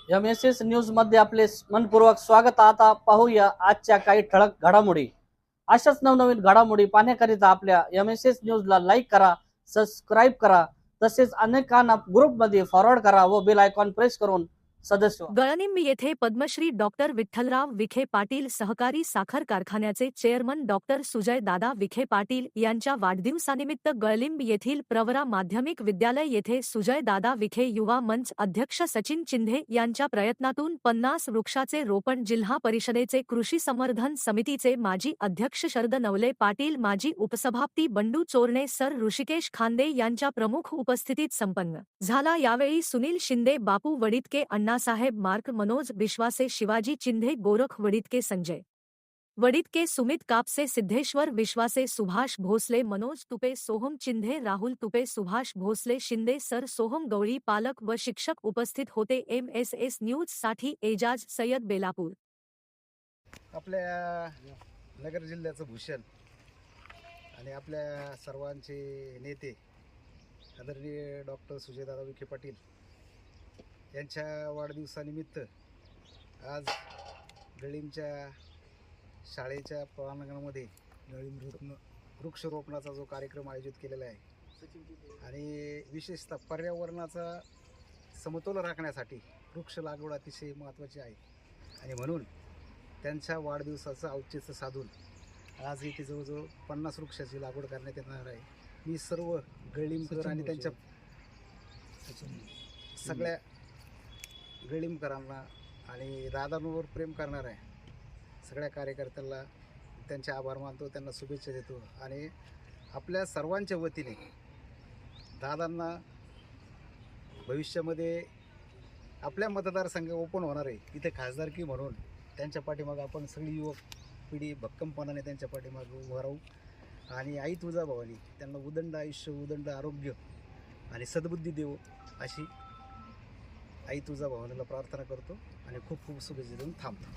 MSS news मध्ये आपले मनपूर्वक स्वागत। आता पाहूया आजच्या काही ठळक घडामोडी। अशाच नवनवीन घडामोडी पाहण्याकरिता आपल्या MSS न्यूजला लाईक करा, सबस्क्राईब करा, तसेच अनेकांना ग्रुपमध्ये फॉरवर्ड करा व बेल आयकॉन प्रेस करून सदस्य व्हा। गळनिंब येथे पद्मश्री डॉक्टर विठ्ठलराव विखे पाटील सहकारी साखर कारखान्याचे चेअरमन डॉक्टर सुजय दादा विखे पाटील यांच्या वाढदिवसानिमित्त गळलिंब येथील प्रवरा माध्यमिक विद्यालय येथे सुजय दादा विखे युवा मंच अध्यक्ष सचिन चिंधे यांच्या प्रयत्नातून 50 वृक्षाचे रोपण जिल्हा परिषदेचे कृषी संवर्धन समितीचे माजी अध्यक्ष शरद नवले पाटील, माजी उपसभापती बंडू चोरणे सर, ऋषिकेश खांदे यांच्या प्रमुख उपस्थितीत संपन्न झाला। यावेळी सुनील शिंदे, बापू वडितके, अण्णासाहेब मार्क, मनोज विश्वासे, शिवाजी चिंधे, गोरख वडितके, संजय वडितके, सुमित कापसे, सिद्धेश्वर विश्वासे, सुभाष भोसले, मनोज तुपे, सोहम चिंधे, राहुल तुपे, सुभाष भोसले, शिंदे सर, सोहम गवळी, पालक व शिक्षक उपस्थित होते। MSS न्यूज साठी एजाज सय्यद, बेलापूर। आपल्या नगर जिल्ह्याचं भूषण आणि आपल्या सर्वांचे नेते आदरणीय डॉक्टर सुजयदादा विखे पाटील यांच्या वाढदिवसानिमित्त आज गळिंबच्या शाळेच्या प्रांगणामध्ये वृक्षरोपणाचा जो कार्यक्रम आयोजित केलेला आहे आणि विशेषतः पर्यावरणाचा समतोल राखण्यासाठी वृक्ष लागवड अतिशय महत्त्वाची आहे आणि म्हणून त्यांच्या वाढदिवसाचं औचित्य साधून आज इथे जवळजवळ 50 वृक्षाची लागवड करण्यात येणार आहे। मी सर्व गळिंबकर आणि त्यांच्या सगळ्या गळिंबकरांना आणि दादांवर प्रेम करणाऱ्या सगळ्या कार्यकर्त्यांना त्यांचे आभार मानतो, त्यांना शुभेच्छा देतो आणि आपल्या सर्वांच्या वतीने दादांना भविष्यामध्ये आपल्या मतदारसंघ ओपन होणार आहे तिथे खासदारकी म्हणून त्यांच्या पाठीमागं आपण सगळी युवक पिढी भक्कमपणाने त्यांच्या पाठीमागं उभं राहू आणि आई तुळजाभवानी त्यांना उदंड आयुष्य, उदंड आरोग्य आणि सद्बुद्धी देऊ अशी आई तुळजाभवानीला प्रार्थना करतो आणि खूप खूप शुभेच्छा देऊन थांबतो।